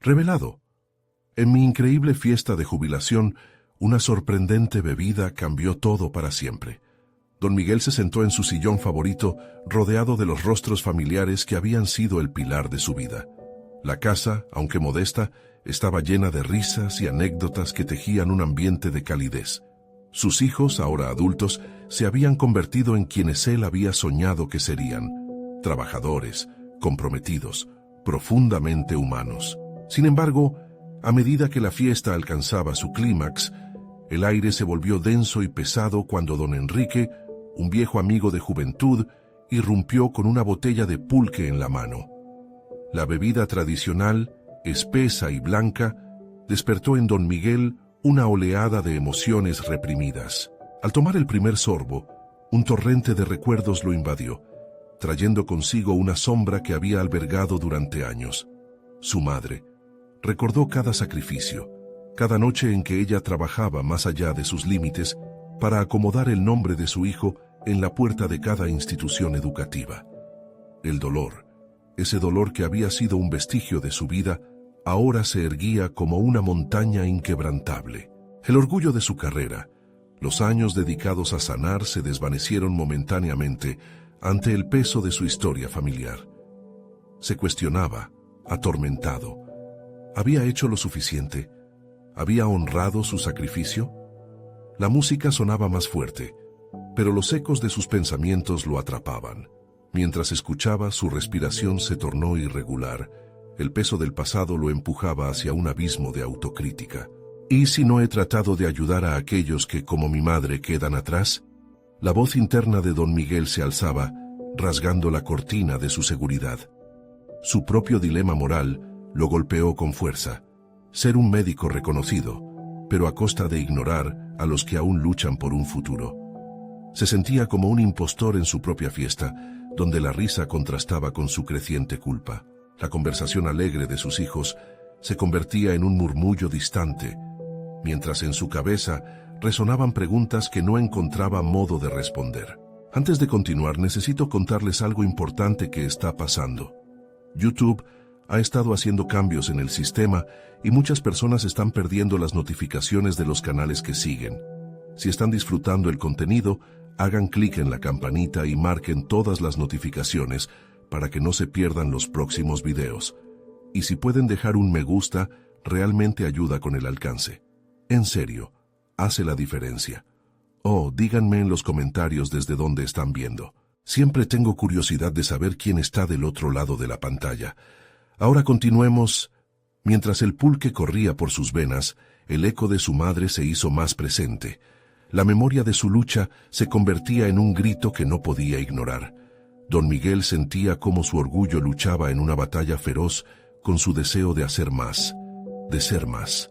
Revelado. En mi increíble fiesta de jubilación, una sorprendente bebida cambió todo para siempre. Don Miguel se sentó en su sillón favorito, rodeado de los rostros familiares que habían sido el pilar de su vida. La casa, aunque modesta, estaba llena de risas y anécdotas que tejían un ambiente de calidez. Sus hijos, ahora adultos, se habían convertido en quienes él había soñado que serían: trabajadores, comprometidos, profundamente humanos. Sin embargo, a medida que la fiesta alcanzaba su clímax, el aire se volvió denso y pesado cuando don Enrique, un viejo amigo de juventud, irrumpió con una botella de pulque en la mano. La bebida tradicional, espesa y blanca, despertó en don Miguel una oleada de emociones reprimidas. Al tomar el primer sorbo, un torrente de recuerdos lo invadió, trayendo consigo una sombra que había albergado durante años. Su madre. Recordó cada sacrificio, cada noche en que ella trabajaba más allá de sus límites para acomodar el nombre de su hijo en la puerta de cada institución educativa. El dolor, ese dolor que había sido un vestigio de su vida, ahora se erguía como una montaña inquebrantable. El orgullo de su carrera, los años dedicados a sanar, se desvanecieron momentáneamente ante el peso de su historia familiar. Se cuestionaba, atormentado. ¿Había hecho lo suficiente? ¿Había honrado su sacrificio? La música sonaba más fuerte, pero los ecos de sus pensamientos lo atrapaban. Mientras escuchaba, su respiración se tornó irregular. El peso del pasado lo empujaba hacia un abismo de autocrítica. ¿Y si no he tratado de ayudar a aquellos que, como mi madre, quedan atrás? La voz interna de don Miguel se alzaba, rasgando la cortina de su seguridad. Su propio dilema moral lo golpeó con fuerza: ser un médico reconocido, pero a costa de ignorar a los que aún luchan por un futuro. Se sentía como un impostor en su propia fiesta, donde la risa contrastaba con su creciente culpa. La conversación alegre de sus hijos se convertía en un murmullo distante, mientras en su cabeza resonaban preguntas que no encontraba modo de responder. Antes de continuar, necesito contarles algo importante que está pasando. YouTube ha estado haciendo cambios en el sistema y muchas personas están perdiendo las notificaciones de los canales que siguen. Si están disfrutando el contenido, hagan clic en la campanita y marquen todas las notificaciones para que no se pierdan los próximos videos. Y si pueden dejar un me gusta, realmente ayuda con el alcance. En serio, hace la diferencia. Oh, díganme en los comentarios desde dónde están viendo. Siempre tengo curiosidad de saber quién está del otro lado de la pantalla. Ahora continuemos. Mientras el pulque corría por sus venas, el eco de su madre se hizo más presente. La memoria de su lucha se convertía en un grito que no podía ignorar. Don Miguel sentía cómo su orgullo luchaba en una batalla feroz con su deseo de hacer más, de ser más.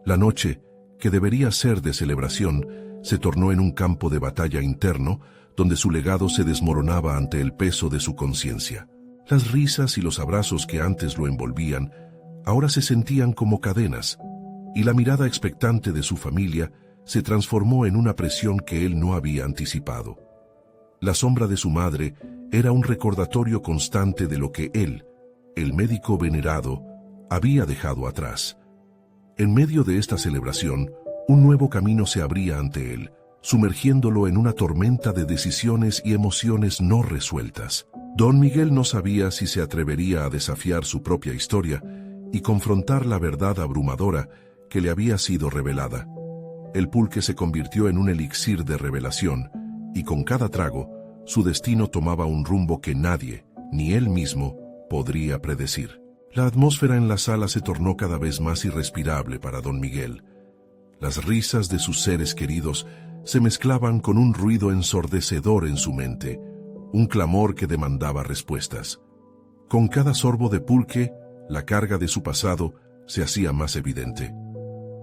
La noche, que debería ser de celebración, se tornó en un campo de batalla interno, donde su legado se desmoronaba ante el peso de su conciencia. Las risas y los abrazos que antes lo envolvían, ahora se sentían como cadenas, y la mirada expectante de su familia se transformó en una presión que él no había anticipado. La sombra de su madre era un recordatorio constante de lo que él, el médico venerado, había dejado atrás. En medio de esta celebración, un nuevo camino se abría ante él, sumergiéndolo en una tormenta de decisiones y emociones no resueltas. Don Miguel no sabía si se atrevería a desafiar su propia historia y confrontar la verdad abrumadora que le había sido revelada. El pulque se convirtió en un elixir de revelación, y con cada trago, su destino tomaba un rumbo que nadie, ni él mismo, podría predecir. La atmósfera en la sala se tornó cada vez más irrespirable para don Miguel. Las risas de sus seres queridos se mezclaban con un ruido ensordecedor en su mente, un clamor que demandaba respuestas. Con cada sorbo de pulque, la carga de su pasado se hacía más evidente.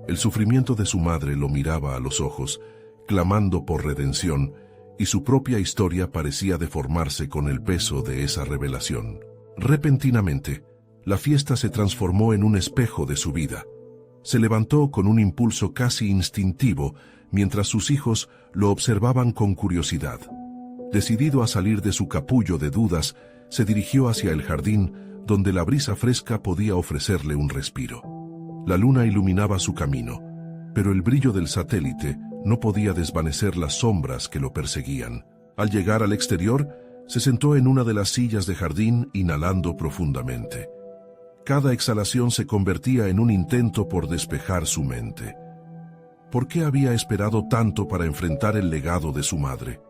El sufrimiento de su madre lo miraba a los ojos, clamando por redención, y su propia historia parecía deformarse con el peso de esa revelación. Repentinamente, la fiesta se transformó en un espejo de su vida. Se levantó con un impulso casi instintivo, mientras sus hijos lo observaban con curiosidad. Decidido a salir de su capullo de dudas, se dirigió hacia el jardín, donde la brisa fresca podía ofrecerle un respiro. La luna iluminaba su camino, pero el brillo del satélite no podía desvanecer las sombras que lo perseguían. Al llegar al exterior, se sentó en una de las sillas de jardín, inhalando profundamente. Cada exhalación se convertía en un intento por despejar su mente. ¿Por qué había esperado tanto para enfrentar el legado de su madre?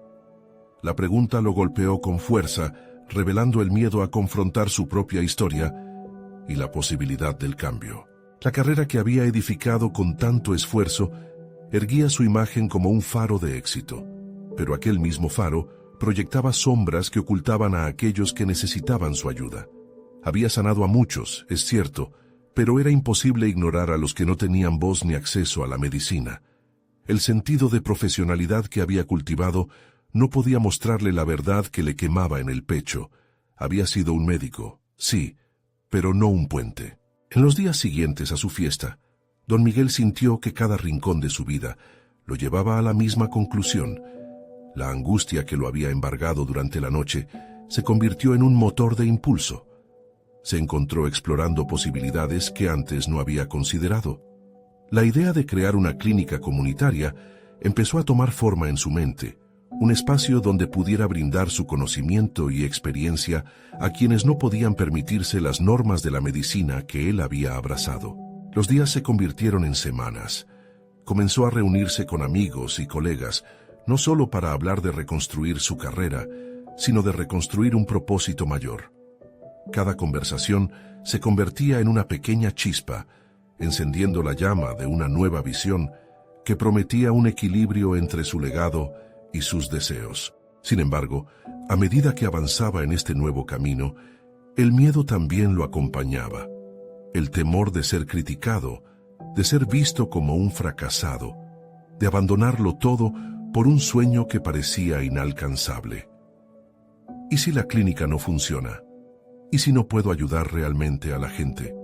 La pregunta lo golpeó con fuerza, revelando el miedo a confrontar su propia historia y la posibilidad del cambio. La carrera que había edificado con tanto esfuerzo erguía su imagen como un faro de éxito, pero aquel mismo faro proyectaba sombras que ocultaban a aquellos que necesitaban su ayuda. Había sanado a muchos, es cierto, pero era imposible ignorar a los que no tenían voz ni acceso a la medicina. El sentido de profesionalidad que había cultivado no podía mostrarle la verdad que le quemaba en el pecho. Había sido un médico, sí, pero no un puente. En los días siguientes a su fiesta, don Miguel sintió que cada rincón de su vida lo llevaba a la misma conclusión. La angustia que lo había embargado durante la noche se convirtió en un motor de impulso. Se encontró explorando posibilidades que antes no había considerado. La idea de crear una clínica comunitaria empezó a tomar forma en su mente, un espacio donde pudiera brindar su conocimiento y experiencia a quienes no podían permitirse las normas de la medicina que él había abrazado. Los días se convirtieron en semanas. Comenzó a reunirse con amigos y colegas, no solo para hablar de reconstruir su carrera, sino de reconstruir un propósito mayor. Cada conversación se convertía en una pequeña chispa, encendiendo la llama de una nueva visión que prometía un equilibrio entre su legado y sus deseos. Sin embargo, a medida que avanzaba en este nuevo camino, el miedo también lo acompañaba. El temor de ser criticado, de ser visto como un fracasado, de abandonarlo todo por un sueño que parecía inalcanzable. ¿Y si la clínica no funciona? ¿Y si no puedo ayudar realmente a la gente?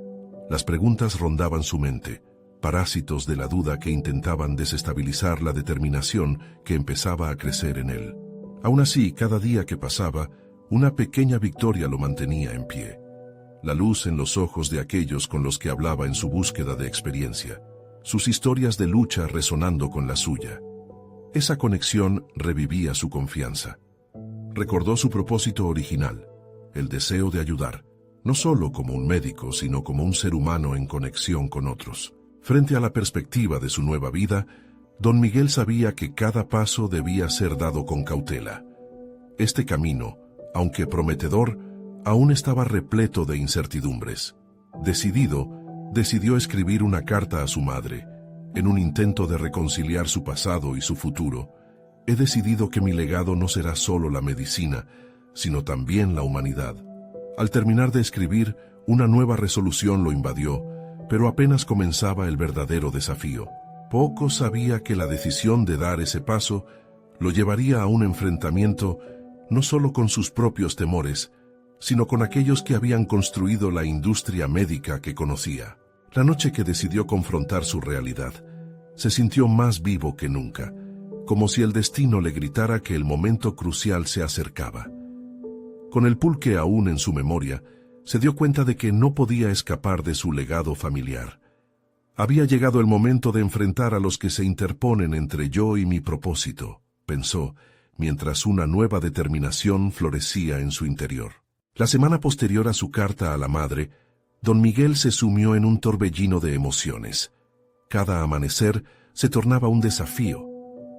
Las preguntas rondaban su mente, parásitos de la duda que intentaban desestabilizar la determinación que empezaba a crecer en él. Aún así, cada día que pasaba, una pequeña victoria lo mantenía en pie. La luz en los ojos de aquellos con los que hablaba en su búsqueda de experiencia, sus historias de lucha resonando con la suya. Esa conexión revivía su confianza. Recordó su propósito original, el deseo de ayudar, no solo como un médico, sino como un ser humano en conexión con otros. Frente a la perspectiva de su nueva vida, don Miguel sabía que cada paso debía ser dado con cautela. Este camino, aunque prometedor, aún estaba repleto de incertidumbres. Decidió escribir una carta a su madre, en un intento de reconciliar su pasado y su futuro. He decidido que mi legado no será solo la medicina, sino también la humanidad. Al terminar de escribir, una nueva resolución lo invadió, pero apenas comenzaba el verdadero desafío. Poco sabía que la decisión de dar ese paso lo llevaría a un enfrentamiento no solo con sus propios temores, sino con aquellos que habían construido la industria médica que conocía. La noche que decidió confrontar su realidad, se sintió más vivo que nunca, como si el destino le gritara que el momento crucial se acercaba. Con el pulque aún en su memoria, se dio cuenta de que no podía escapar de su legado familiar. Había llegado el momento de enfrentar a los que se interponen entre yo y mi propósito, pensó, mientras una nueva determinación florecía en su interior. La semana posterior a su carta a la madre, don Miguel se sumió en un torbellino de emociones. Cada amanecer se tornaba un desafío,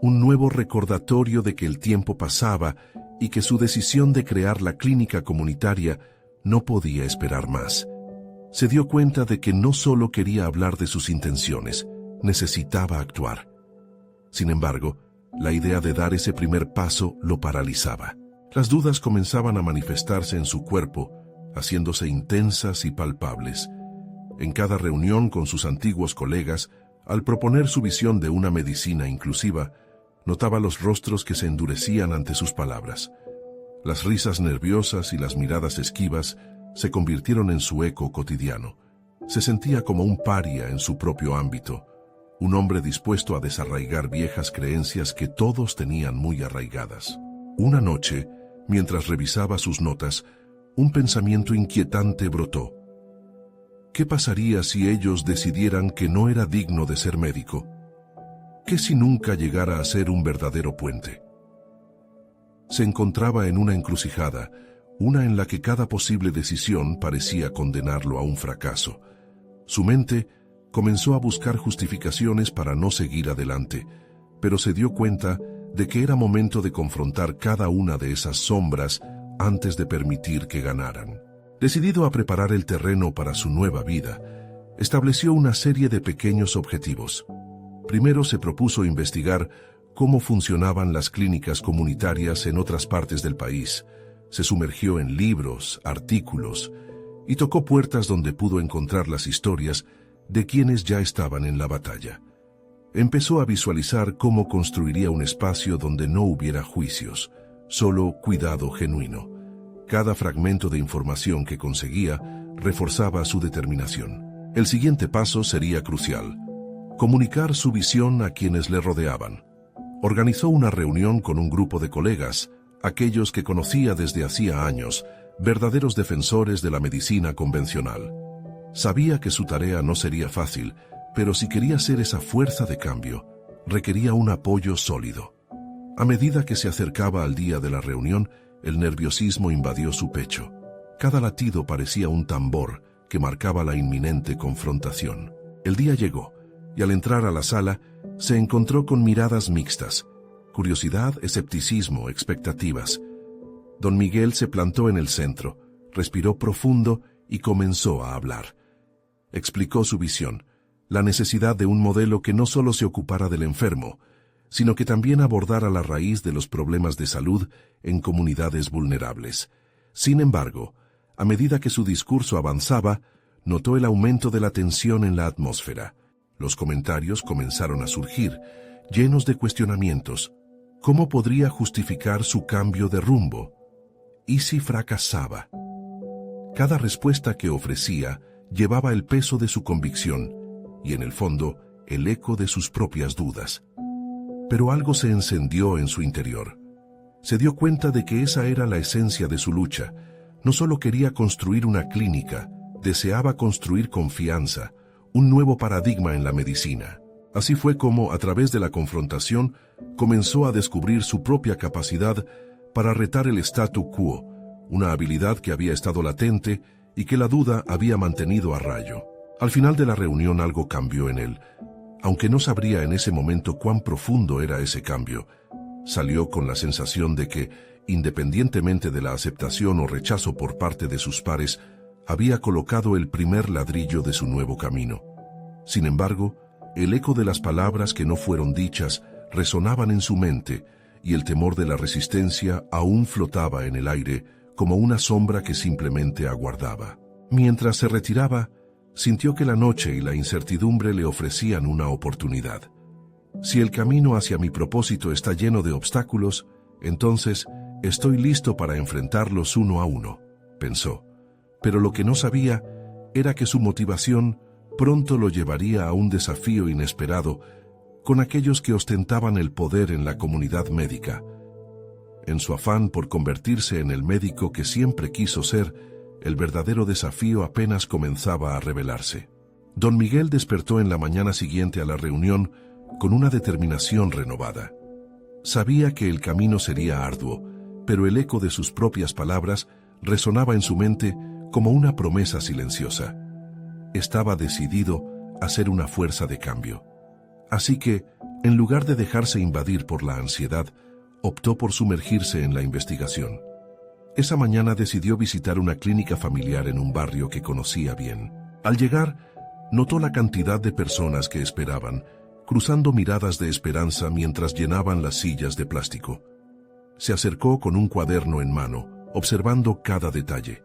un nuevo recordatorio de que el tiempo pasaba y que su decisión de crear la clínica comunitaria no podía esperar más. Se dio cuenta de que no solo quería hablar de sus intenciones, necesitaba actuar. Sin embargo, la idea de dar ese primer paso lo paralizaba. Las dudas comenzaban a manifestarse en su cuerpo, haciéndose intensas y palpables. En cada reunión con sus antiguos colegas, al proponer su visión de una medicina inclusiva, notaba los rostros que se endurecían ante sus palabras. Las risas nerviosas y las miradas esquivas se convirtieron en su eco cotidiano. Se sentía como un paria en su propio ámbito, un hombre dispuesto a desarraigar viejas creencias que todos tenían muy arraigadas. Una noche, mientras revisaba sus notas, un pensamiento inquietante brotó. ¿Qué pasaría si ellos decidieran que no era digno de ser médico? ¿Qué si nunca llegara a ser un verdadero puente? Se encontraba en una encrucijada, una en la que cada posible decisión parecía condenarlo a un fracaso. Su mente comenzó a buscar justificaciones para no seguir adelante, pero se dio cuenta de que era momento de confrontar cada una de esas sombras antes de permitir que ganaran. Decidido a preparar el terreno para su nueva vida, estableció una serie de pequeños objetivos. Primero se propuso investigar cómo funcionaban las clínicas comunitarias en otras partes del país. Se sumergió en libros, artículos, y tocó puertas donde pudo encontrar las historias de quienes ya estaban en la batalla. Empezó a visualizar cómo construiría un espacio donde no hubiera juicios, solo cuidado genuino. Cada fragmento de información que conseguía reforzaba su determinación. El siguiente paso sería crucial: comunicar su visión a quienes le rodeaban. Organizó una reunión con un grupo de colegas, aquellos que conocía desde hacía años, verdaderos defensores de la medicina convencional. Sabía que su tarea no sería fácil, pero si quería ser esa fuerza de cambio, requería un apoyo sólido. A medida que se acercaba al día de la reunión, el nerviosismo invadió su pecho. Cada latido parecía un tambor que marcaba la inminente confrontación. El día llegó, y al entrar a la sala, se encontró con miradas mixtas: curiosidad, escepticismo, expectativas. Don Miguel se plantó en el centro, respiró profundo y comenzó a hablar. Explicó su visión: la necesidad de un modelo que no solo se ocupara del enfermo, sino que también abordara la raíz de los problemas de salud en comunidades vulnerables. Sin embargo, a medida que su discurso avanzaba, notó el aumento de la tensión en la atmósfera. Los comentarios comenzaron a surgir, llenos de cuestionamientos. ¿Cómo podría justificar su cambio de rumbo? ¿Y si fracasaba? Cada respuesta que ofrecía llevaba el peso de su convicción y, en el fondo, el eco de sus propias dudas. Pero algo se encendió en su interior. Se dio cuenta de que esa era la esencia de su lucha. No solo quería construir una clínica, deseaba construir confianza, un nuevo paradigma en la medicina. Así fue como, a través de la confrontación, comenzó a descubrir su propia capacidad para retar el statu quo, una habilidad que había estado latente y que la duda había mantenido a rayo. Al final de la reunión algo cambió en él. Aunque no sabría en ese momento cuán profundo era ese cambio, salió con la sensación de que, independientemente de la aceptación o rechazo por parte de sus pares, había colocado el primer ladrillo de su nuevo camino. Sin embargo, el eco de las palabras que no fueron dichas resonaban en su mente, y el temor de la resistencia aún flotaba en el aire como una sombra que simplemente aguardaba. Mientras se retiraba, sintió que la noche y la incertidumbre le ofrecían una oportunidad. Si el camino hacia mi propósito está lleno de obstáculos, entonces estoy listo para enfrentarlos uno a uno, pensó. Pero lo que no sabía era que su motivación pronto lo llevaría a un desafío inesperado con aquellos que ostentaban el poder en la comunidad médica. En su afán por convertirse en el médico que siempre quiso ser, el verdadero desafío apenas comenzaba a revelarse. Don Miguel despertó en la mañana siguiente a la reunión con una determinación renovada. Sabía que el camino sería arduo, pero el eco de sus propias palabras resonaba en su mente como una promesa silenciosa. Estaba decidido a ser una fuerza de cambio. Así que, en lugar de dejarse invadir por la ansiedad, optó por sumergirse en la investigación. Esa mañana decidió visitar una clínica familiar en un barrio que conocía bien. Al llegar, notó la cantidad de personas que esperaban, cruzando miradas de esperanza mientras llenaban las sillas de plástico. Se acercó con un cuaderno en mano, observando cada detalle.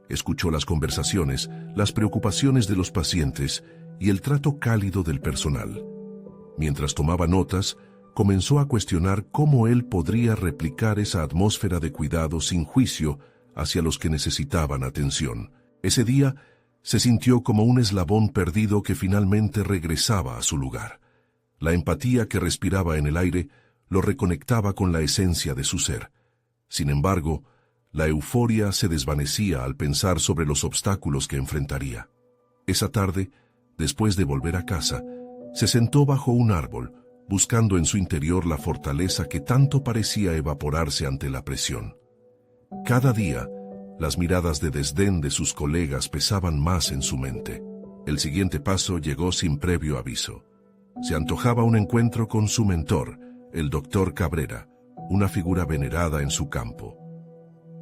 Escuchó las conversaciones, las preocupaciones de los pacientes y el trato cálido del personal. Mientras tomaba notas, comenzó a cuestionar cómo él podría replicar esa atmósfera de cuidado sin juicio hacia los que necesitaban atención. Ese día se sintió como un eslabón perdido que finalmente regresaba a su lugar. La empatía que respiraba en el aire lo reconectaba con la esencia de su ser. Sin embargo, La euforia se desvanecía al pensar sobre los obstáculos que enfrentaría. Esa tarde, después de volver a casa, se sentó bajo un árbol, buscando en su interior la fortaleza que tanto parecía evaporarse ante la presión. Cada día, las miradas de desdén de sus colegas pesaban más en su mente. El siguiente paso llegó sin previo aviso. Se antojaba un encuentro con su mentor, el doctor Cabrera, una figura venerada en su campo.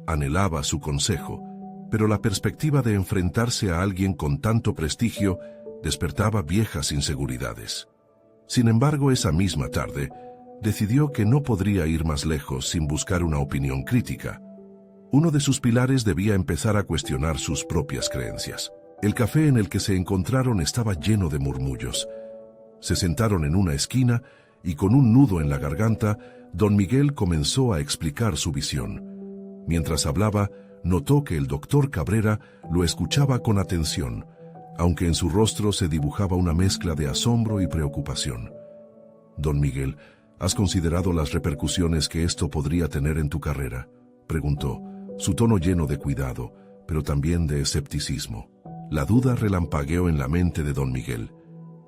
Anhelaba su consejo, pero la perspectiva de enfrentarse a alguien con tanto prestigio despertaba viejas inseguridades. Sin embargo, esa misma tarde, decidió que no podría ir más lejos sin buscar una opinión crítica. Uno de sus pilares debía empezar a cuestionar sus propias creencias. El café en el que se encontraron estaba lleno de murmullos. Se sentaron en una esquina y con un nudo en la garganta, don Miguel comenzó a explicar su visión. Mientras hablaba, notó que el doctor Cabrera lo escuchaba con atención, aunque en su rostro se dibujaba una mezcla de asombro y preocupación. «Don Miguel, ¿has considerado las repercusiones que esto podría tener en tu carrera?», preguntó, su tono lleno de cuidado, pero también de escepticismo. La duda relampagueó en la mente de don Miguel.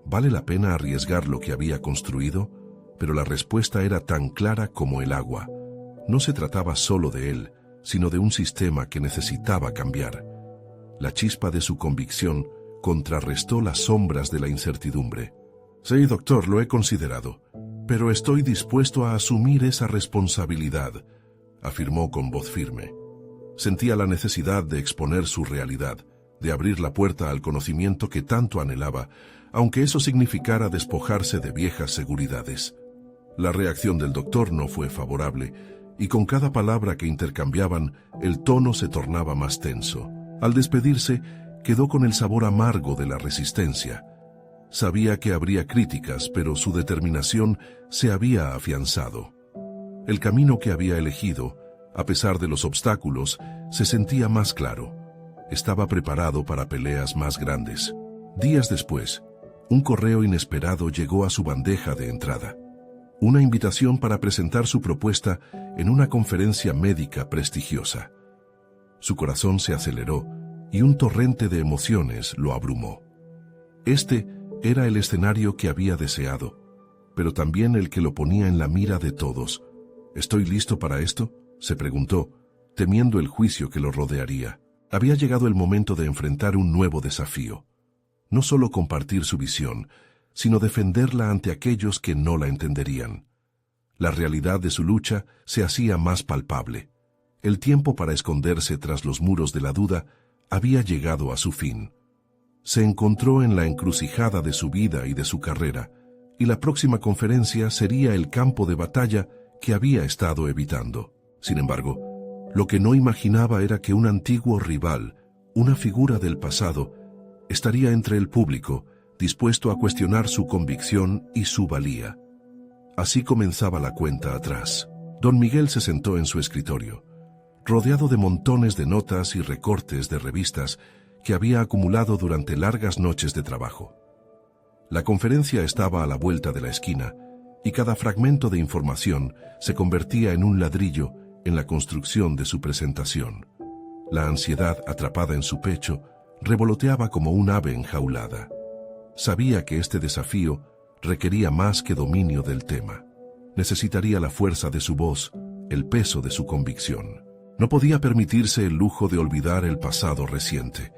¿Vale la pena arriesgar lo que había construido? Pero la respuesta era tan clara como el agua. No se trataba solo de él, sino de un sistema que necesitaba cambiar. La chispa de su convicción contrarrestó las sombras de la incertidumbre. «Sí, doctor, lo he considerado, pero estoy dispuesto a asumir esa responsabilidad», afirmó con voz firme. Sentía la necesidad de exponer su realidad, de abrir la puerta al conocimiento que tanto anhelaba, aunque eso significara despojarse de viejas seguridades. La reacción del doctor no fue favorable, y con cada palabra que intercambiaban, el tono se tornaba más tenso. Al despedirse, quedó con el sabor amargo de la resistencia. Sabía que habría críticas, pero su determinación se había afianzado. El camino que había elegido, a pesar de los obstáculos, se sentía más claro. Estaba preparado para peleas más grandes. Días después, un correo inesperado llegó a su bandeja de entrada. Una invitación para presentar su propuesta en una conferencia médica prestigiosa. Su corazón se aceleró y un torrente de emociones lo abrumó. Este era el escenario que había deseado, pero también el que lo ponía en la mira de todos. «¿Estoy listo para esto?», se preguntó, temiendo el juicio que lo rodearía. Había llegado el momento de enfrentar un nuevo desafío. No solo compartir su visión, sino defenderla ante aquellos que no la entenderían. La realidad de su lucha se hacía más palpable. El tiempo para esconderse tras los muros de la duda había llegado a su fin. Se encontró en la encrucijada de su vida y de su carrera, y la próxima conferencia sería el campo de batalla que había estado evitando. Sin embargo, lo que no imaginaba era que un antiguo rival, una figura del pasado, estaría entre el público, dispuesto a cuestionar su convicción y su valía. Así comenzaba la cuenta atrás. Don Miguel se sentó en su escritorio, rodeado de montones de notas y recortes de revistas que había acumulado durante largas noches de trabajo. La conferencia estaba a la vuelta de la esquina, y cada fragmento de información se convertía en un ladrillo en la construcción de su presentación. La ansiedad atrapada en su pecho revoloteaba como un ave enjaulada. Sabía que este desafío requería más que dominio del tema. Necesitaría la fuerza de su voz, el peso de su convicción. No podía permitirse el lujo de olvidar el pasado reciente.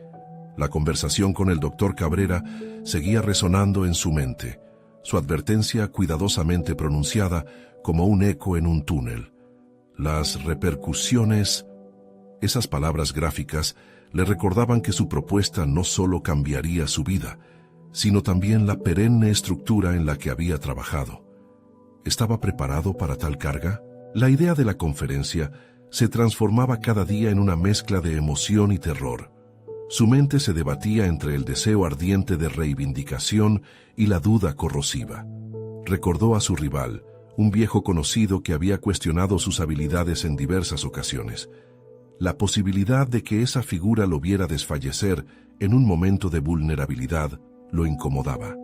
La conversación con el doctor Cabrera seguía resonando en su mente, su advertencia cuidadosamente pronunciada como un eco en un túnel. Las repercusiones, esas palabras gráficas, le recordaban que su propuesta no solo cambiaría su vida, sino también la perenne estructura en la que había trabajado. ¿Estaba preparado para tal carga? La idea de la conferencia se transformaba cada día en una mezcla de emoción y terror. Su mente se debatía entre el deseo ardiente de reivindicación y la duda corrosiva. Recordó a su rival, un viejo conocido que había cuestionado sus habilidades en diversas ocasiones. La posibilidad de que esa figura lo viera desfallecer en un momento de vulnerabilidad lo incomodaba.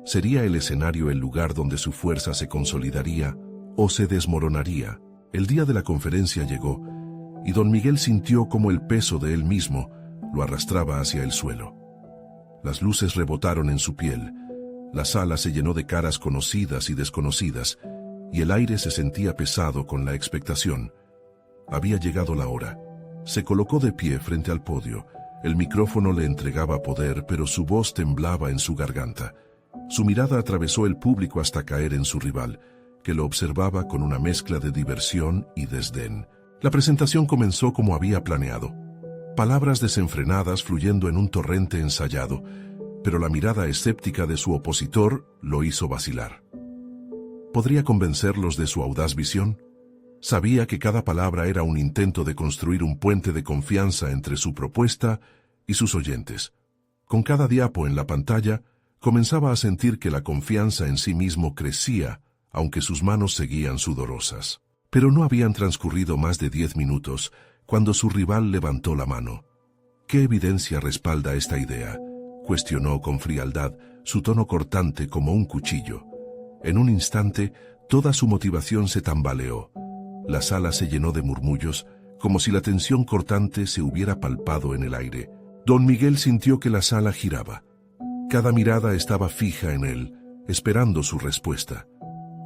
¿Sería el escenario el lugar donde su fuerza se consolidaría o se desmoronaría? El día de la conferencia llegó, y don Miguel sintió como el peso de él mismo lo arrastraba hacia el suelo. Las luces rebotaron en su piel, la sala se llenó de caras conocidas y desconocidas, y el aire se sentía pesado con la expectación. Había llegado la hora. Se colocó de pie frente al podio. El micrófono le entregaba poder, pero su voz temblaba en su garganta. Su mirada atravesó el público hasta caer en su rival, que lo observaba con una mezcla de diversión y desdén. La presentación comenzó como había planeado. Palabras desenfrenadas fluyendo en un torrente ensayado, pero la mirada escéptica de su opositor lo hizo vacilar. ¿Podría convencerlos de su audaz visión? Sabía que cada palabra era un intento de construir un puente de confianza entre su propuesta y sus oyentes. Con cada diapo en la pantalla, comenzaba a sentir que la confianza en sí mismo crecía, aunque sus manos seguían sudorosas. Pero no habían transcurrido más de 10 minutos cuando su rival levantó la mano. ¿Qué evidencia respalda esta idea?, cuestionó con frialdad, su tono cortante como un cuchillo. En un instante, toda su motivación se tambaleó. La sala se llenó de murmullos, como si la tensión cortante se hubiera palpado en el aire. Don Miguel sintió que la sala giraba. Cada mirada estaba fija en él, esperando su respuesta.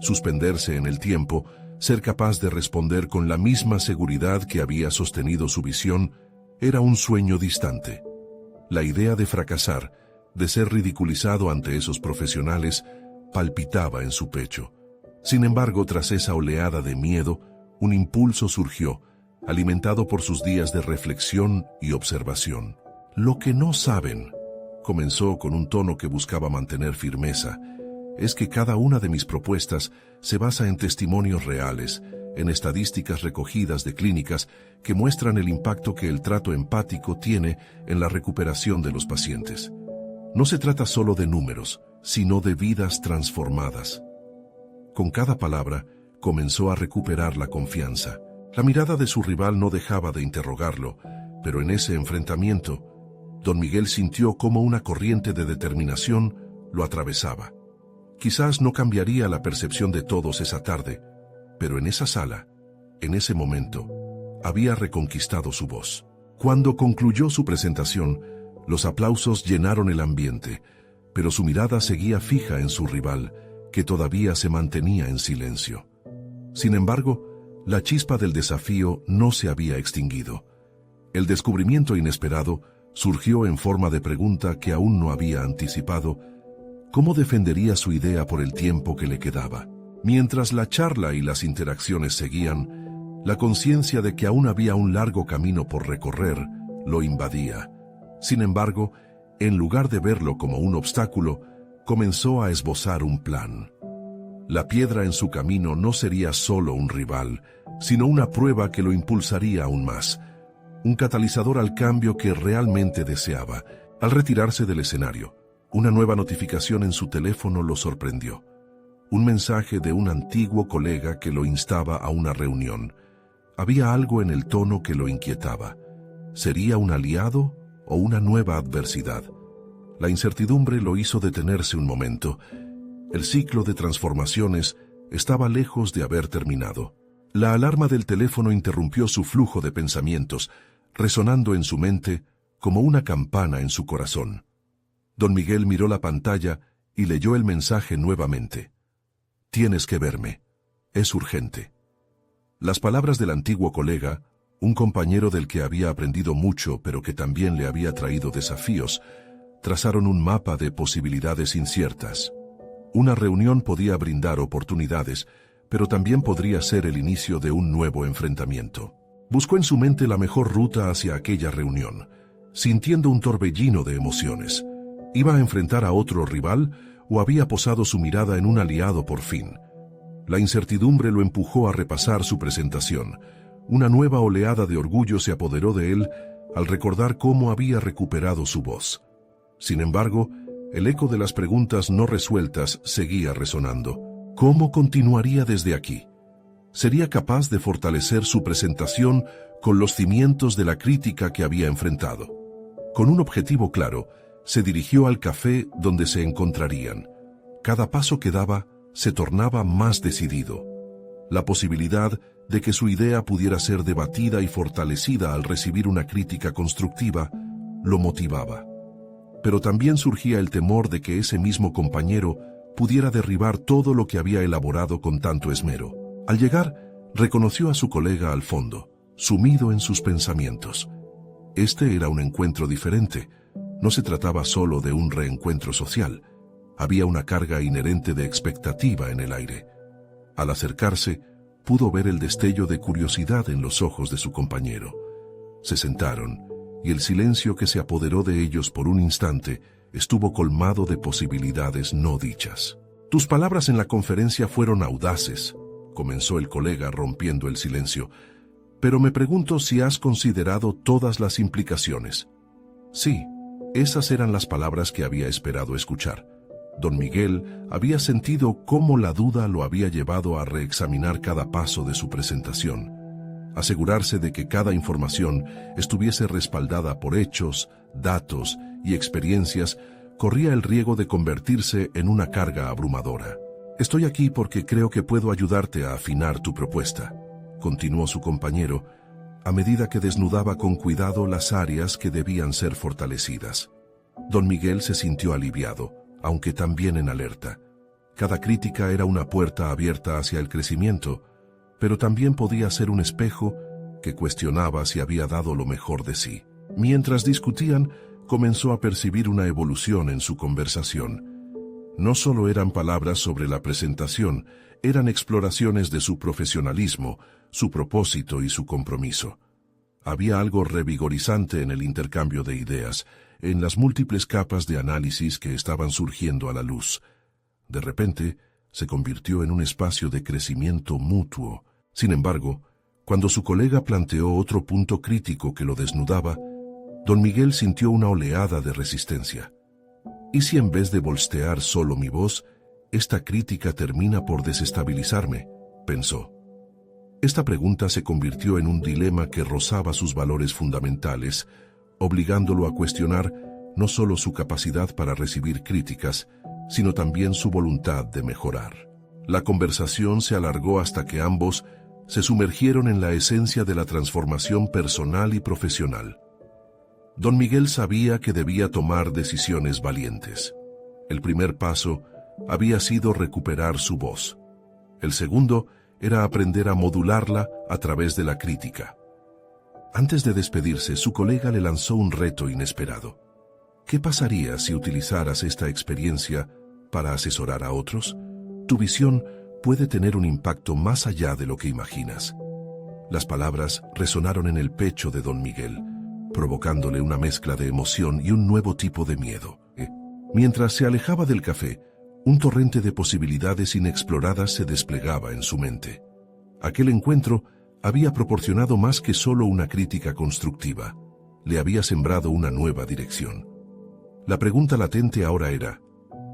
Suspenderse en el tiempo, ser capaz de responder con la misma seguridad que había sostenido su visión, era un sueño distante. La idea de fracasar, de ser ridiculizado ante esos profesionales, palpitaba en su pecho. Sin embargo, tras esa oleada de miedo, un impulso surgió, alimentado por sus días de reflexión y observación. Lo que no saben, comenzó con un tono que buscaba mantener firmeza, es que cada una de mis propuestas se basa en testimonios reales, en estadísticas recogidas de clínicas que muestran el impacto que el trato empático tiene en la recuperación de los pacientes. No se trata solo de números, sino de vidas transformadas. Con cada palabra, comenzó a recuperar la confianza. La mirada de su rival no dejaba de interrogarlo, pero en ese enfrentamiento, don Miguel sintió como una corriente de determinación lo atravesaba. Quizás no cambiaría la percepción de todos esa tarde, pero en esa sala, en ese momento, había reconquistado su voz. Cuando concluyó su presentación, los aplausos llenaron el ambiente, pero su mirada seguía fija en su rival, que todavía se mantenía en silencio. Sin embargo, la chispa del desafío no se había extinguido. El descubrimiento inesperado surgió en forma de pregunta que aún no había anticipado: ¿cómo defendería su idea por el tiempo que le quedaba? Mientras la charla y las interacciones seguían, la conciencia de que aún había un largo camino por recorrer lo invadía. Sin embargo, en lugar de verlo como un obstáculo, comenzó a esbozar un plan. La piedra en su camino no sería solo un rival, sino una prueba que lo impulsaría aún más, un catalizador al cambio que realmente deseaba. Al retirarse del escenario, una nueva notificación en su teléfono lo sorprendió. Un mensaje de un antiguo colega que lo instaba a una reunión. Había algo en el tono que lo inquietaba. ¿Sería un aliado o una nueva adversidad? La incertidumbre lo hizo detenerse un momento. El ciclo de transformaciones estaba lejos de haber terminado. La alarma del teléfono interrumpió su flujo de pensamientos, resonando en su mente como una campana en su corazón. Don Miguel miró la pantalla y leyó el mensaje nuevamente. «Tienes que verme. Es urgente». Las palabras del antiguo colega, un compañero del que había aprendido mucho pero que también le había traído desafíos, trazaron un mapa de posibilidades inciertas. Una reunión podía brindar oportunidades, pero también podría ser el inicio de un nuevo enfrentamiento. Buscó en su mente la mejor ruta hacia aquella reunión, sintiendo un torbellino de emociones. ¿Iba a enfrentar a otro rival o había posado su mirada en un aliado por fin? La incertidumbre lo empujó a repasar su presentación. Una nueva oleada de orgullo se apoderó de él al recordar cómo había recuperado su voz. Sin embargo, el eco de las preguntas no resueltas seguía resonando. ¿Cómo continuaría desde aquí? ¿Sería capaz de fortalecer su presentación con los cimientos de la crítica que había enfrentado? Con un objetivo claro, se dirigió al café donde se encontrarían. Cada paso que daba se tornaba más decidido. La posibilidad de que su idea pudiera ser debatida y fortalecida al recibir una crítica constructiva lo motivaba. Pero también surgía el temor de que ese mismo compañero pudiera derribar todo lo que había elaborado con tanto esmero. Al llegar, reconoció a su colega al fondo, sumido en sus pensamientos. Este era un encuentro diferente. No se trataba solo de un reencuentro social. Había una carga inherente de expectativa en el aire. Al acercarse, pudo ver el destello de curiosidad en los ojos de su compañero. Se sentaron, y el silencio que se apoderó de ellos por un instante estuvo colmado de posibilidades no dichas. «Tus palabras en la conferencia fueron audaces», comenzó el colega rompiendo el silencio, «pero me pregunto si has considerado todas las implicaciones». Sí, esas eran las palabras que había esperado escuchar. Don Miguel había sentido cómo la duda lo había llevado a reexaminar cada paso de su presentación, asegurarse de que cada información estuviese respaldada por hechos, datos y experiencias corría el riesgo de convertirse en una carga abrumadora. «Estoy aquí porque creo que puedo ayudarte a afinar tu propuesta», continuó su compañero, a medida que desnudaba con cuidado las áreas que debían ser fortalecidas. Don Miguel se sintió aliviado, aunque también en alerta. Cada crítica era una puerta abierta hacia el crecimiento, pero también podía ser un espejo que cuestionaba si había dado lo mejor de sí. Mientras discutían, comenzó a percibir una evolución en su conversación. No solo eran palabras sobre la presentación, eran exploraciones de su profesionalismo, su propósito y su compromiso. Había algo revigorizante en el intercambio de ideas, en las múltiples capas de análisis que estaban surgiendo a la luz. De repente, se convirtió en un espacio de crecimiento mutuo. Sin embargo, cuando su colega planteó otro punto crítico que lo desnudaba, don Miguel sintió una oleada de resistencia. ¿Y si en vez de bolstear solo mi voz, esta crítica termina por desestabilizarme?, pensó. Esta pregunta se convirtió en un dilema que rozaba sus valores fundamentales, obligándolo a cuestionar no solo su capacidad para recibir críticas, sino también su voluntad de mejorar. La conversación se alargó hasta que ambos se sumergieron en la esencia de la transformación personal y profesional. Don Miguel sabía que debía tomar decisiones valientes. El primer paso había sido recuperar su voz. El segundo era aprender a modularla a través de la crítica. Antes de despedirse, su colega le lanzó un reto inesperado. ¿Qué pasaría si utilizaras esta experiencia para asesorar a otros? Tu visión puede tener un impacto más allá de lo que imaginas. Las palabras resonaron en el pecho de don Miguel, provocándole una mezcla de emoción y un nuevo tipo de miedo. Mientras se alejaba del café, un torrente de posibilidades inexploradas se desplegaba en su mente. Aquel encuentro había proporcionado más que solo una crítica constructiva. Le había sembrado una nueva dirección. La pregunta latente ahora era,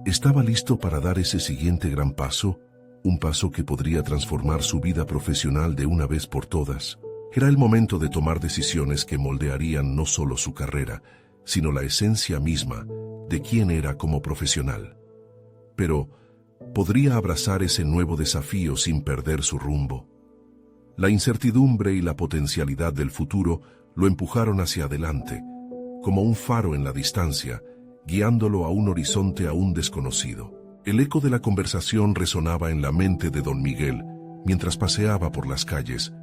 ¿estaba listo para dar ese siguiente gran paso? Un paso que podría transformar su vida profesional de una vez por todas. Era el momento de tomar decisiones que moldearían no solo su carrera, sino la esencia misma de quién era como profesional. Pero, ¿podría abrazar ese nuevo desafío sin perder su rumbo? La incertidumbre y la potencialidad del futuro lo empujaron hacia adelante, como un faro en la distancia, guiándolo a un horizonte aún desconocido. El eco de la conversación resonaba en la mente de don Miguel mientras paseaba por las calles,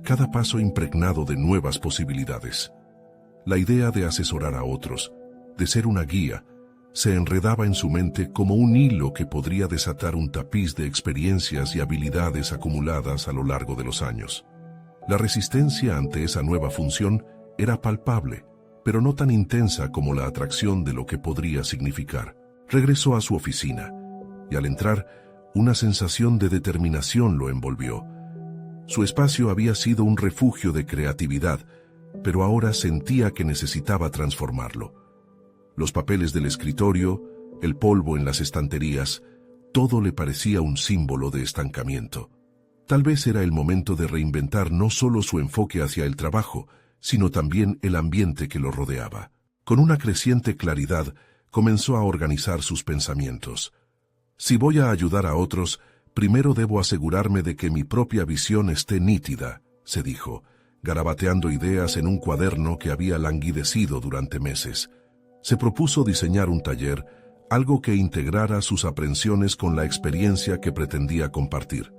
cada paso impregnado de nuevas posibilidades. La idea de asesorar a otros, de ser una guía, se enredaba en su mente como un hilo que podría desatar un tapiz de experiencias y habilidades acumuladas a lo largo de los años. La resistencia ante esa nueva función era palpable, pero no tan intensa como la atracción de lo que podría significar. Regresó a su oficina, y al entrar, una sensación de determinación lo envolvió. Su espacio había sido un refugio de creatividad, pero ahora sentía que necesitaba transformarlo. Los papeles del escritorio, el polvo en las estanterías, todo le parecía un símbolo de estancamiento. Tal vez era el momento de reinventar no solo su enfoque hacia el trabajo, sino también el ambiente que lo rodeaba. Con una creciente claridad, comenzó a organizar sus pensamientos. Si voy a ayudar a otros, Primero debo asegurarme de que mi propia visión esté nítida, se dijo, garabateando ideas en un cuaderno que había languidecido durante meses. Se propuso diseñar un taller, algo que integrara sus aprensiones con la experiencia que pretendía compartir.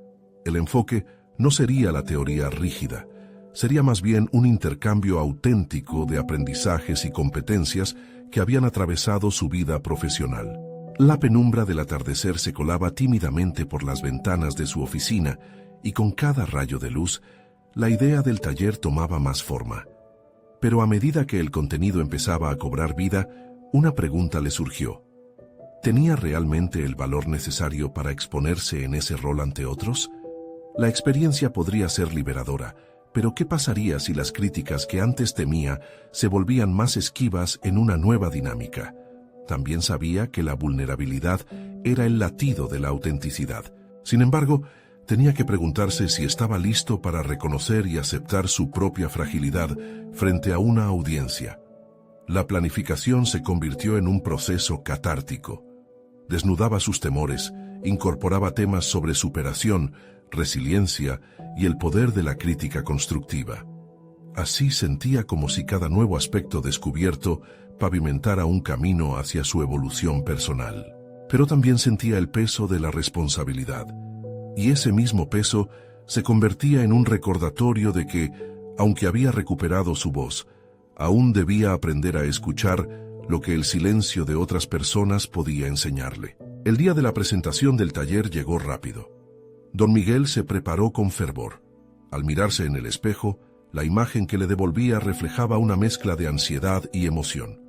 El enfoque no sería la teoría rígida, sería más bien un intercambio auténtico de aprendizajes y competencias que habían atravesado su vida profesional. La penumbra del atardecer se colaba tímidamente por las ventanas de su oficina y con cada rayo de luz, la idea del taller tomaba más forma. Pero a medida que el contenido empezaba a cobrar vida, una pregunta le surgió. ¿Tenía realmente el valor necesario para exponerse en ese rol ante otros? La experiencia podría ser liberadora, pero ¿qué pasaría si las críticas que antes temía se volvían más esquivas en una nueva dinámica? También sabía que la vulnerabilidad era el latido de la autenticidad. Sin embargo, tenía que preguntarse si estaba listo para reconocer y aceptar su propia fragilidad frente a una audiencia. La planificación se convirtió en un proceso catártico. Desnudaba sus temores, incorporaba temas sobre superación, resiliencia y el poder de la crítica constructiva. Así sentía como si cada nuevo aspecto descubierto pavimentara un camino hacia su evolución personal. Pero también sentía el peso de la responsabilidad. Y ese mismo peso se convertía en un recordatorio de que, aunque había recuperado su voz, aún debía aprender a escuchar lo que el silencio de otras personas podía enseñarle. El día de la presentación del taller llegó rápido. Don Miguel se preparó con fervor. Al mirarse en el espejo, la imagen que le devolvía reflejaba una mezcla de ansiedad y emoción.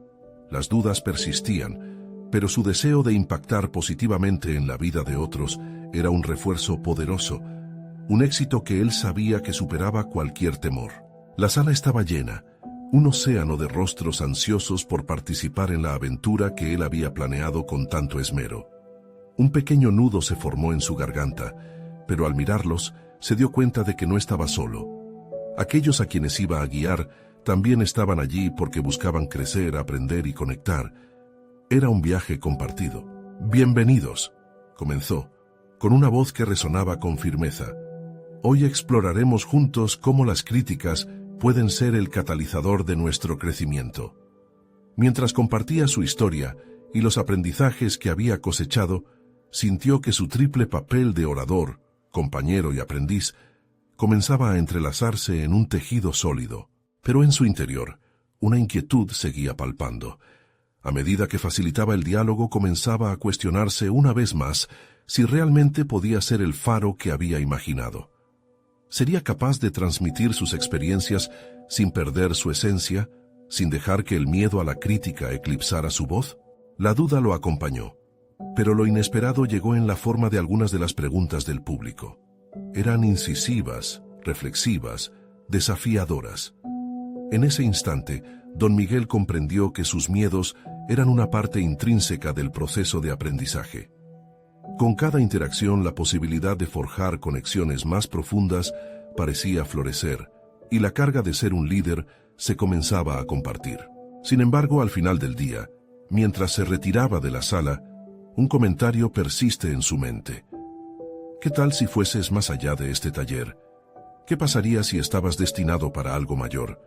Las dudas persistían, pero su deseo de impactar positivamente en la vida de otros era un refuerzo poderoso, un éxito que él sabía que superaba cualquier temor. La sala estaba llena, un océano de rostros ansiosos por participar en la aventura que él había planeado con tanto esmero. Un pequeño nudo se formó en su garganta, pero al mirarlos se dio cuenta de que no estaba solo. Aquellos a quienes iba a guiar también estaban allí porque buscaban crecer, aprender y conectar. Era un viaje compartido. «Bienvenidos», comenzó, con una voz que resonaba con firmeza. «Hoy exploraremos juntos cómo las críticas pueden ser el catalizador de nuestro crecimiento». Mientras compartía su historia y los aprendizajes que había cosechado, sintió que su triple papel de orador, compañero y aprendiz comenzaba a entrelazarse en un tejido sólido. Pero en su interior, una inquietud seguía palpando. A medida que facilitaba el diálogo, comenzaba a cuestionarse una vez más si realmente podía ser el faro que había imaginado. ¿Sería capaz de transmitir sus experiencias sin perder su esencia, sin dejar que el miedo a la crítica eclipsara su voz? La duda lo acompañó, pero lo inesperado llegó en la forma de algunas de las preguntas del público. Eran incisivas, reflexivas, desafiadoras. En ese instante, don Miguel comprendió que sus miedos eran una parte intrínseca del proceso de aprendizaje. Con cada interacción, la posibilidad de forjar conexiones más profundas parecía florecer, y la carga de ser un líder se comenzaba a compartir. Sin embargo, al final del día, mientras se retiraba de la sala, un comentario persiste en su mente. ¿Qué tal si fueses más allá de este taller? ¿Qué pasaría si estabas destinado para algo mayor?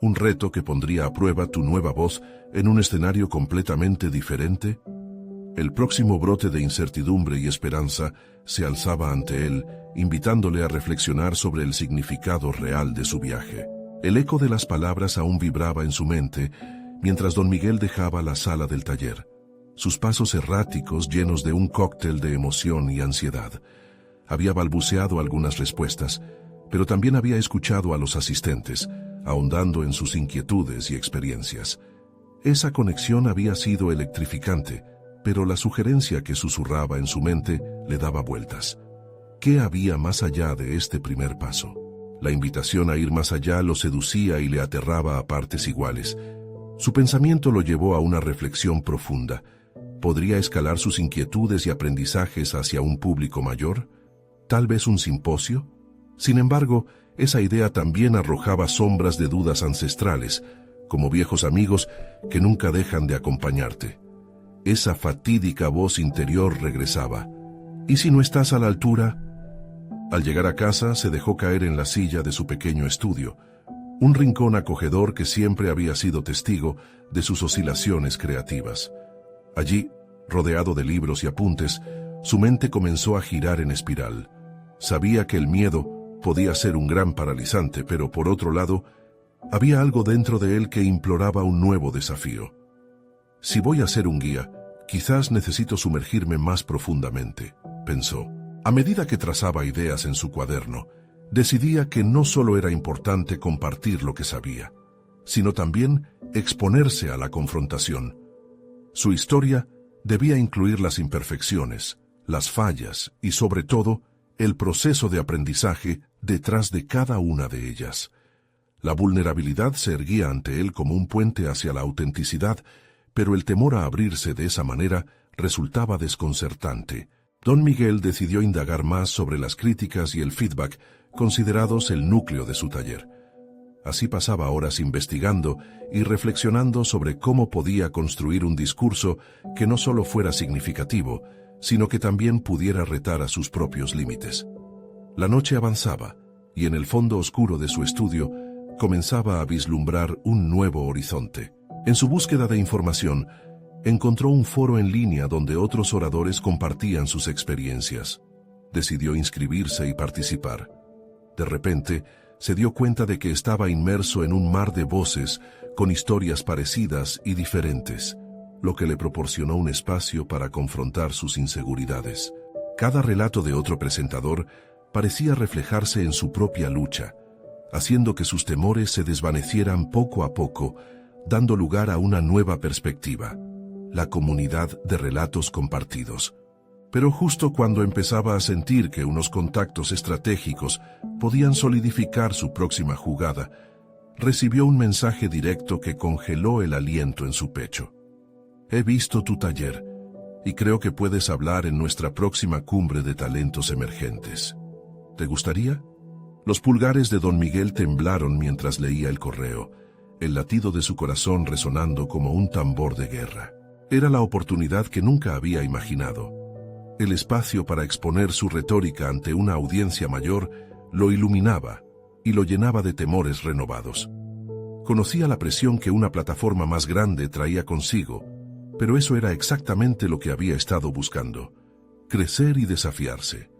¿Un reto que pondría a prueba tu nueva voz en un escenario completamente diferente? El próximo brote de incertidumbre y esperanza se alzaba ante él, invitándole a reflexionar sobre el significado real de su viaje. El eco de las palabras aún vibraba en su mente, mientras don Miguel dejaba la sala del taller. Sus pasos erráticos, llenos de un cóctel de emoción y ansiedad. Había balbuceado algunas respuestas, pero también había escuchado a los asistentes, ahondando en sus inquietudes y experiencias. Esa conexión había sido electrificante, pero la sugerencia que susurraba en su mente le daba vueltas. ¿Qué había más allá de este primer paso? La invitación a ir más allá lo seducía y le aterraba a partes iguales. Su pensamiento lo llevó a una reflexión profunda. ¿Podría escalar sus inquietudes y aprendizajes hacia un público mayor? ¿Tal vez un simposio? Sin embargo, esa idea también arrojaba sombras de dudas ancestrales, como viejos amigos que nunca dejan de acompañarte. Esa fatídica voz interior regresaba. ¿Y si no estás a la altura? Al llegar a casa, se dejó caer en la silla de su pequeño estudio, un rincón acogedor que siempre había sido testigo de sus oscilaciones creativas. Allí, rodeado de libros y apuntes, su mente comenzó a girar en espiral. Sabía que el miedo podía ser un gran paralizante, pero por otro lado, había algo dentro de él que imploraba un nuevo desafío. Si voy a ser un guía, quizás necesito sumergirme más profundamente, pensó. A medida que trazaba ideas en su cuaderno, decidía que no solo era importante compartir lo que sabía, sino también exponerse a la confrontación. Su historia debía incluir las imperfecciones, las fallas y, sobre todo, el proceso de aprendizaje detrás de cada una de ellas. La vulnerabilidad se erguía ante él como un puente hacia la autenticidad, pero el temor a abrirse de esa manera resultaba desconcertante. Don Miguel decidió indagar más sobre las críticas y el feedback, considerados el núcleo de su taller. Así pasaba horas investigando y reflexionando sobre cómo podía construir un discurso que no solo fuera significativo, sino que también pudiera retar a sus propios límites. La noche avanzaba, y en el fondo oscuro de su estudio comenzaba a vislumbrar un nuevo horizonte. En su búsqueda de información, encontró un foro en línea donde otros oradores compartían sus experiencias. Decidió inscribirse y participar. De repente, se dio cuenta de que estaba inmerso en un mar de voces con historias parecidas y diferentes, lo que le proporcionó un espacio para confrontar sus inseguridades. Cada relato de otro presentador parecía reflejarse en su propia lucha, haciendo que sus temores se desvanecieran poco a poco, dando lugar a una nueva perspectiva, la comunidad de relatos compartidos. Pero justo cuando empezaba a sentir que unos contactos estratégicos podían solidificar su próxima jugada, recibió un mensaje directo que congeló el aliento en su pecho. He visto tu taller y creo que puedes hablar en nuestra próxima cumbre de talentos emergentes. ¿Te gustaría? Los pulgares de don Miguel temblaron mientras leía el correo, el latido de su corazón resonando como un tambor de guerra. Era la oportunidad que nunca había imaginado. El espacio para exponer su retórica ante una audiencia mayor lo iluminaba y lo llenaba de temores renovados. Conocía la presión que una plataforma más grande traía consigo, pero eso era exactamente lo que había estado buscando: crecer y desafiarse.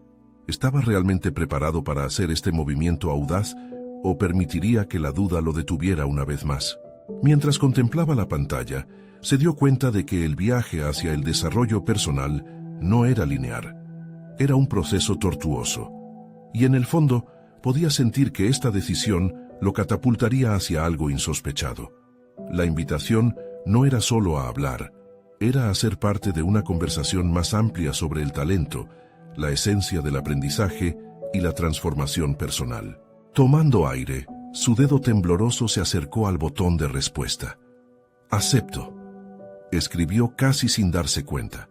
¿Estaba realmente preparado para hacer este movimiento audaz o permitiría que la duda lo detuviera una vez más? Mientras contemplaba la pantalla, se dio cuenta de que el viaje hacia el desarrollo personal no era lineal. Era un proceso tortuoso. Y en el fondo, podía sentir que esta decisión lo catapultaría hacia algo insospechado. La invitación no era solo a hablar, era a ser parte de una conversación más amplia sobre el talento, la esencia del aprendizaje y la transformación personal. Tomando aire, su dedo tembloroso se acercó al botón de respuesta. «Acepto», escribió casi sin darse cuenta.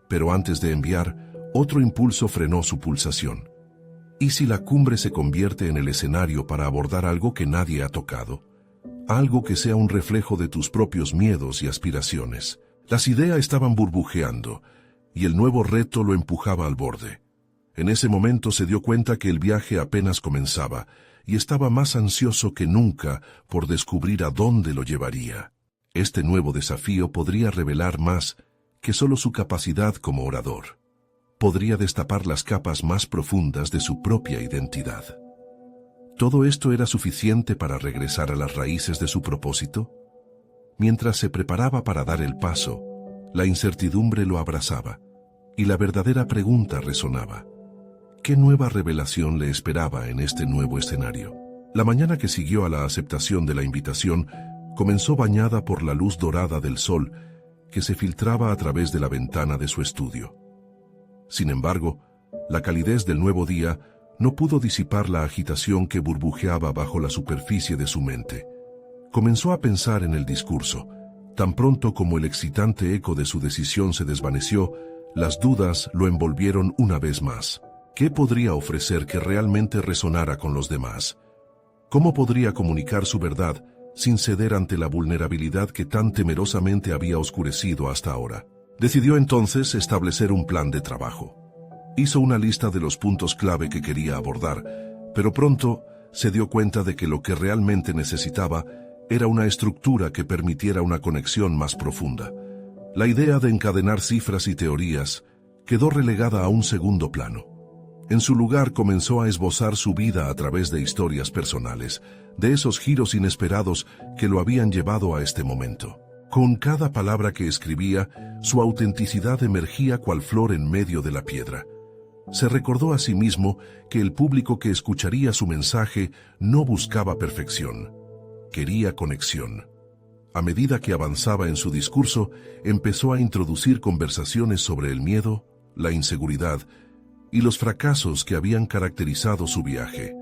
Pero antes de enviar, otro impulso frenó su pulsación. ¿Y si la cumbre se convierte en el escenario para abordar algo que nadie ha tocado? Algo que sea un reflejo de tus propios miedos y aspiraciones. Las ideas estaban burbujeando, y el nuevo reto lo empujaba al borde. En ese momento se dio cuenta que el viaje apenas comenzaba, y estaba más ansioso que nunca por descubrir a dónde lo llevaría. Este nuevo desafío podría revelar más que solo su capacidad como orador. Podría destapar las capas más profundas de su propia identidad. ¿Todo esto era suficiente para regresar a las raíces de su propósito? Mientras se preparaba para dar el paso, la incertidumbre lo abrazaba, y la verdadera pregunta resonaba: ¿qué nueva revelación le esperaba en este nuevo escenario? La mañana que siguió a la aceptación de la invitación comenzó bañada por la luz dorada del sol que se filtraba a través de la ventana de su estudio. Sin embargo, la calidez del nuevo día no pudo disipar la agitación que burbujeaba bajo la superficie de su mente. Comenzó a pensar en el discurso. Tan pronto como el excitante eco de su decisión se desvaneció, las dudas lo envolvieron una vez más. ¿Qué podría ofrecer que realmente resonara con los demás? ¿Cómo podría comunicar su verdad sin ceder ante la vulnerabilidad que tan temerosamente había oscurecido hasta ahora? Decidió entonces establecer un plan de trabajo. Hizo una lista de los puntos clave que quería abordar, pero pronto se dio cuenta de que lo que realmente necesitaba era una estructura que permitiera una conexión más profunda. La idea de encadenar cifras y teorías quedó relegada a un segundo plano. En su lugar comenzó a esbozar su vida a través de historias personales, de esos giros inesperados que lo habían llevado a este momento. Con cada palabra que escribía, su autenticidad emergía cual flor en medio de la piedra. Se recordó a sí mismo que el público que escucharía su mensaje no buscaba perfección, quería conexión. A medida que avanzaba en su discurso, empezó a introducir conversaciones sobre el miedo, la inseguridad y los fracasos que habían caracterizado su viaje.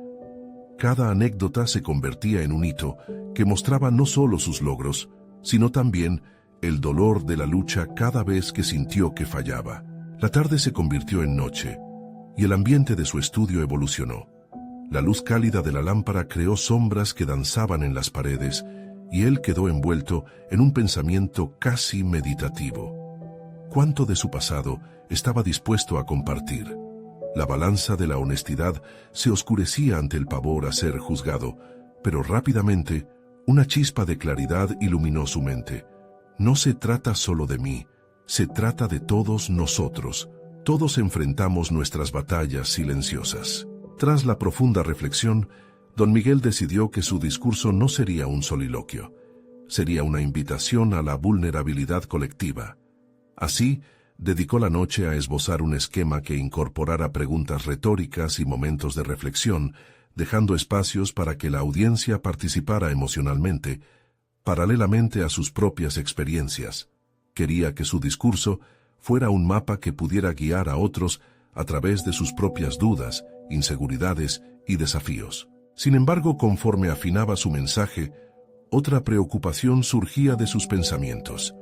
Cada anécdota se convertía en un hito que mostraba no solo sus logros, sino también el dolor de la lucha cada vez que sintió que fallaba. La tarde se convirtió en noche, y el ambiente de su estudio evolucionó. La luz cálida de la lámpara creó sombras que danzaban en las paredes, y él quedó envuelto en un pensamiento casi meditativo. ¿Cuánto de su pasado estaba dispuesto a compartir? La balanza de la honestidad se oscurecía ante el pavor a ser juzgado, pero rápidamente una chispa de claridad iluminó su mente. No se trata solo de mí, se trata de todos nosotros. Todos enfrentamos nuestras batallas silenciosas. Tras la profunda reflexión, don Miguel decidió que su discurso no sería un soliloquio, sería una invitación a la vulnerabilidad colectiva. Así, dedicó la noche a esbozar un esquema que incorporara preguntas retóricas y momentos de reflexión, dejando espacios para que la audiencia participara emocionalmente, paralelamente a sus propias experiencias. Quería que su discurso fuera un mapa que pudiera guiar a otros a través de sus propias dudas, inseguridades y desafíos. Sin embargo, conforme afinaba su mensaje, otra preocupación surgía de sus pensamientos.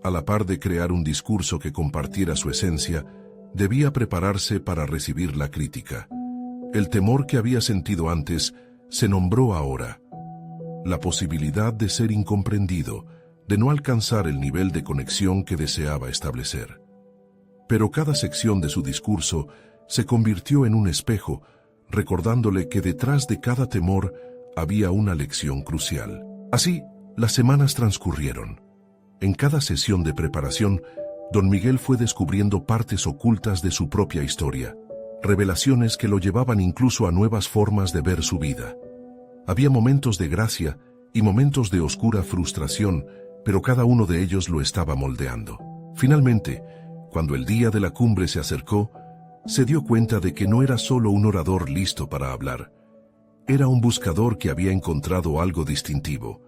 A la par de crear un discurso que compartiera su esencia, debía prepararse para recibir la crítica. El temor que había sentido antes se nombró ahora. La posibilidad de ser incomprendido, de no alcanzar el nivel de conexión que deseaba establecer. Pero cada sección de su discurso se convirtió en un espejo, recordándole que detrás de cada temor había una lección crucial. Así, las semanas transcurrieron. En cada sesión de preparación, don Miguel fue descubriendo partes ocultas de su propia historia, revelaciones que lo llevaban incluso a nuevas formas de ver su vida. Había momentos de gracia y momentos de oscura frustración, pero cada uno de ellos lo estaba moldeando. Finalmente, cuando el día de la cumbre se acercó, se dio cuenta de que no era solo un orador listo para hablar. Era un buscador que había encontrado algo distintivo.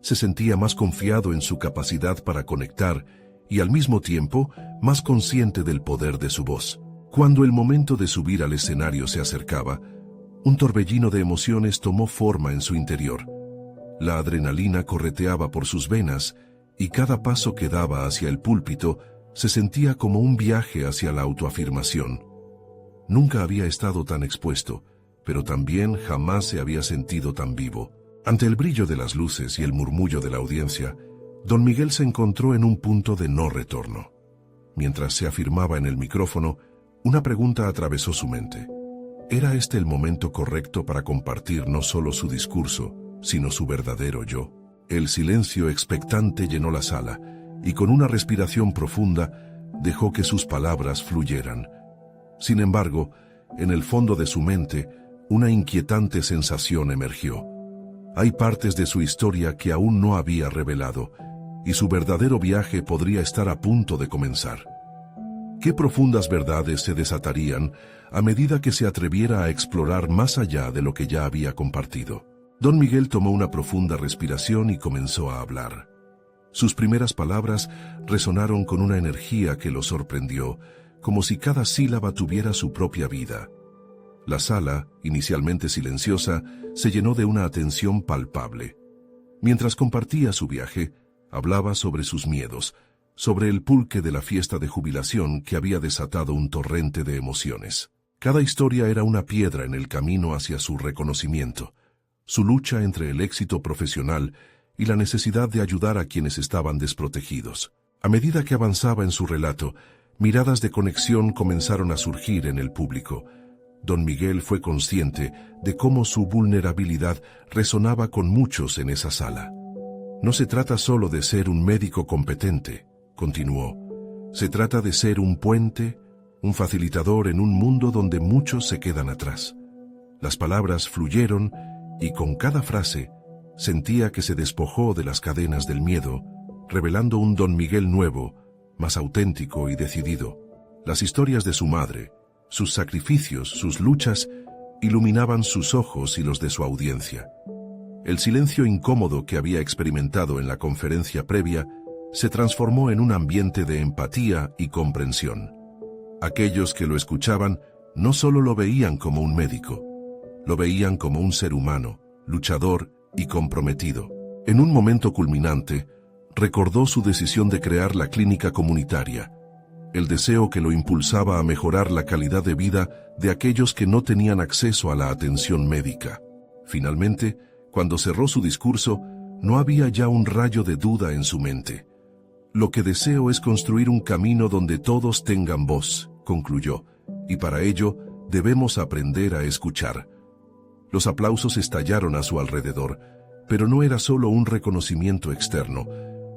Se sentía más confiado en su capacidad para conectar y al mismo tiempo más consciente del poder de su voz. Cuando el momento de subir al escenario se acercaba, un torbellino de emociones tomó forma en su interior. La adrenalina correteaba por sus venas y cada paso que daba hacia el púlpito se sentía como un viaje hacia la autoafirmación. Nunca había estado tan expuesto, pero también jamás se había sentido tan vivo. Ante el brillo de las luces y el murmullo de la audiencia, don Miguel se encontró en un punto de no retorno. Mientras se afirmaba en el micrófono, una pregunta atravesó su mente. ¿Era este el momento correcto para compartir no solo su discurso, sino su verdadero yo? El silencio expectante llenó la sala, y con una respiración profunda dejó que sus palabras fluyeran. Sin embargo, en el fondo de su mente, una inquietante sensación emergió. Hay partes de su historia que aún no había revelado, y su verdadero viaje podría estar a punto de comenzar. ¿Qué profundas verdades se desatarían a medida que se atreviera a explorar más allá de lo que ya había compartido? Don Miguel tomó una profunda respiración y comenzó a hablar. Sus primeras palabras resonaron con una energía que lo sorprendió, como si cada sílaba tuviera su propia vida. La sala, inicialmente silenciosa, se llenó de una atención palpable. Mientras compartía su viaje, hablaba sobre sus miedos, sobre el pulque de la fiesta de jubilación que había desatado un torrente de emociones. Cada historia era una piedra en el camino hacia su reconocimiento, su lucha entre el éxito profesional y la necesidad de ayudar a quienes estaban desprotegidos. A medida que avanzaba en su relato, Miradas de conexión comenzaron a surgir en el público. Don Miguel fue consciente de cómo su vulnerabilidad resonaba con muchos en esa sala. No se trata solo de ser un médico competente, continuó. Se trata de ser un puente, un facilitador en un mundo donde muchos se quedan atrás. Las palabras fluyeron y con cada frase sentía que se despojó de las cadenas del miedo, revelando un Don Miguel nuevo, más auténtico y decidido. Las historias de su madre, sus sacrificios, sus luchas, iluminaban sus ojos y los de su audiencia. El silencio incómodo que había experimentado en la conferencia previa se transformó en un ambiente de empatía y comprensión. Aquellos que lo escuchaban no solo lo veían como un médico, lo veían como un ser humano, luchador y comprometido. En un momento culminante, recordó su decisión de crear la clínica comunitaria, el deseo que lo impulsaba a mejorar la calidad de vida de aquellos que no tenían acceso a la atención médica. Finalmente, cuando cerró su discurso, no había ya un rayo de duda en su mente. Lo que deseo es construir un camino donde todos tengan voz, concluyó, y para ello debemos aprender a escuchar. Los aplausos estallaron a su alrededor, pero no era solo un reconocimiento externo,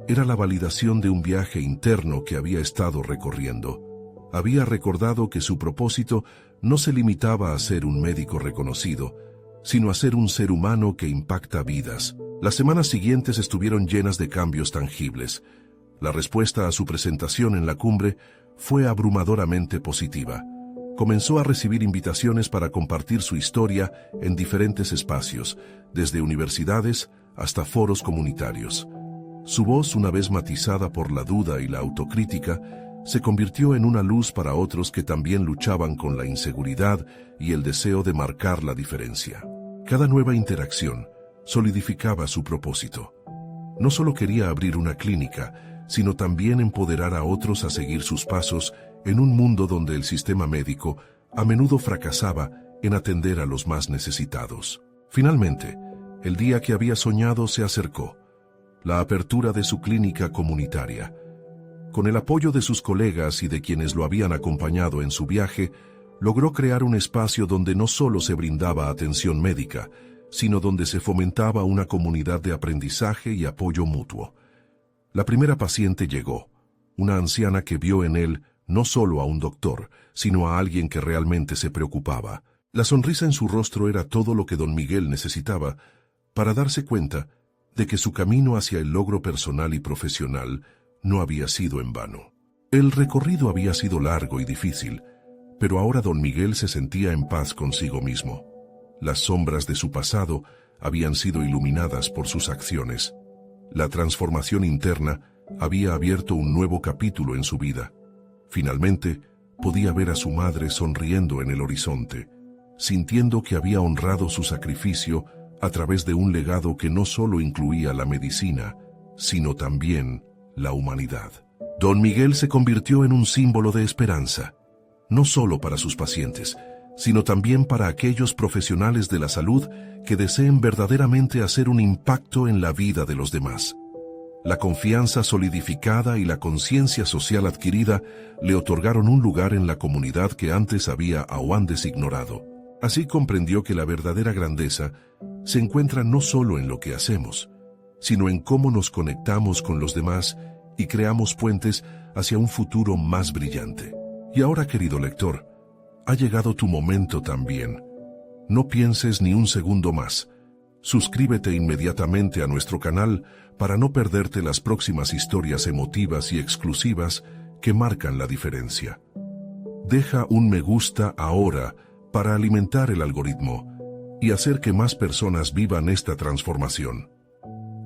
era la validación de un viaje interno que había estado recorriendo. Había recordado que su propósito no se limitaba a ser un médico reconocido, sino a ser un ser humano que impacta vidas. Las semanas siguientes estuvieron llenas de cambios tangibles. La respuesta a su presentación en la cumbre fue abrumadoramente positiva. Comenzó a recibir invitaciones para compartir su historia en diferentes espacios, desde universidades hasta foros comunitarios. Su voz, una vez matizada por la duda y la autocrítica, se convirtió en una luz para otros que también luchaban con la inseguridad y el deseo de marcar la diferencia. Cada nueva interacción solidificaba su propósito. No solo quería abrir una clínica, sino también empoderar a otros a seguir sus pasos en un mundo donde el sistema médico a menudo fracasaba en atender a los más necesitados. Finalmente, el día que había soñado se acercó, la apertura de su clínica comunitaria. Con el apoyo de sus colegas y de quienes lo habían acompañado en su viaje, logró crear un espacio donde no solo se brindaba atención médica, sino donde se fomentaba una comunidad de aprendizaje y apoyo mutuo. La primera paciente llegó, una anciana que vio en él no solo a un doctor, sino a alguien que realmente se preocupaba. La sonrisa en su rostro era todo lo que don Miguel necesitaba para darse cuenta de que su camino hacia el logro personal y profesional no había sido en vano. El recorrido había sido largo y difícil, pero ahora don Miguel se sentía en paz consigo mismo. Las sombras de su pasado habían sido iluminadas por sus acciones. La transformación interna había abierto un nuevo capítulo en su vida. Finalmente, podía ver a su madre sonriendo en el horizonte, sintiendo que había honrado su sacrificio a través de un legado que no solo incluía la medicina, sino también la humanidad. Don Miguel se convirtió en un símbolo de esperanza, no solo para sus pacientes, sino también para aquellos profesionales de la salud que deseen verdaderamente hacer un impacto en la vida de los demás. La confianza solidificada y la conciencia social adquirida le otorgaron un lugar en la comunidad que antes había o antes ignorado. Así comprendió que la verdadera grandeza se encuentra no solo en lo que hacemos, sino en cómo nos conectamos con los demás y creamos puentes hacia un futuro más brillante. Y ahora, querido lector, ha llegado tu momento también. No pienses ni un segundo más. Suscríbete inmediatamente a nuestro canal para no perderte las próximas historias emotivas y exclusivas que marcan la diferencia. Deja un me gusta ahora para alimentar el algoritmo y hacer que más personas vivan esta transformación.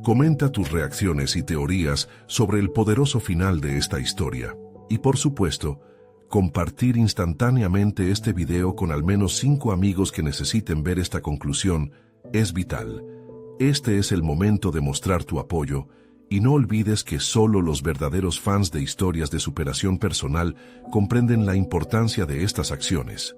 Comenta tus reacciones y teorías sobre el poderoso final de esta historia. Y por supuesto, compartir instantáneamente este video con al menos 5 amigos que necesiten ver esta conclusión es vital. Este es el momento de mostrar tu apoyo y no olvides que solo los verdaderos fans de historias de superación personal comprenden la importancia de estas acciones.